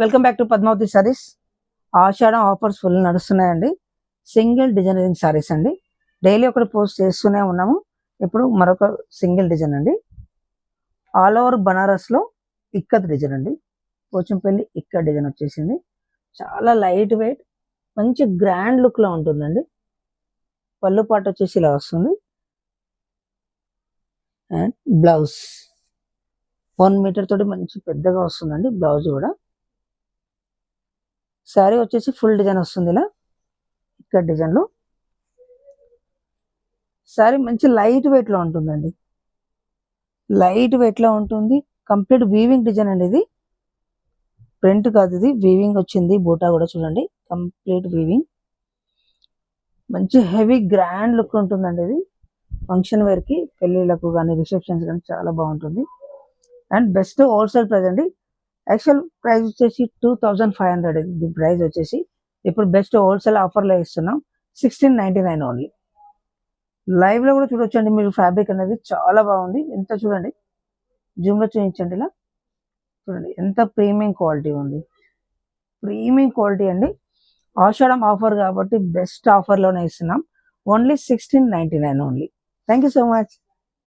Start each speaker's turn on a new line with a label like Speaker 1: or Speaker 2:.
Speaker 1: Welcome back to Padmavati sarees. ఆషాఢం offers full నడుస్తున్నాయండి. Single designering sarees అండి. డైలీ ఒకటి పోస్ట్ చేస్తూనే ఉన్నాము. ఇప్పుడు మరొక సింగిల్ డిజైన్ అండి. ఆల్ ఓవర్ బనారస్లో ఇక్కత్ డిజైన్ అండి. పోచంపల్లి ఇక్కత్ డిజైన్ వచ్చేసింది. చాలా లైట్ వెయిట్, మంచి గ్రాండ్ లుక్లో ఉంటుందండి. పళ్ళు పాటు వచ్చేసి ఇలా వస్తుంది. అండ్ బ్లౌజ్ 1 మీటర్ తోటి మంచి పెద్దగా వస్తుందండి. బ్లౌజ్ కూడా శారీ వచ్చేసి ఫుల్ డిజైన్ వస్తుంది. ఇలా ఇక్కడ డిజైన్లో శారీ మంచి లైట్ వెయిట్లో ఉంటుందండి. లైట్ వెయిట్లో ఉంటుంది. కంప్లీట్ వీవింగ్ డిజైన్ అండి. ఇది ప్రింట్ కాదు, ఇది వీవింగ్ వచ్చింది. బూటా కూడా చూడండి, కంప్లీట్ వీవింగ్. మంచి హెవీ గ్రాండ్ లుక్ ఉంటుందండి. ఇది ఫంక్షన్ వేర్కి, పెళ్ళిళ్ళకు కానీ రిసెప్షన్స్ కానీ చాలా బాగుంటుంది. అండ్ బెస్ట్ హోల్సేల్ ప్రైస్ అండి. యాక్చువల్ ప్రైస్ వచ్చేసి 2500. ఇది ప్రైస్ వచ్చేసి ఇప్పుడు బెస్ట్ హోల్సేల్ ఆఫర్లో ఇస్తున్నాం. 1699 ఓన్లీ. లైవ్లో కూడా చూడొచ్చు అండి మీరు. ఫ్యాబ్రిక్ అనేది చాలా బాగుంది. ఎంత చూడండి, జూమ్లో చూపించండి. ఇలా చూడండి ఎంత ప్రీమియం క్వాలిటీ ఉంది. ప్రీమియం క్వాలిటీ అండి. ఆషాఢం ఆఫర్ కాబట్టి బెస్ట్ ఆఫర్లోనే ఇస్తున్నాం. Only 1699 only. Thank you so much.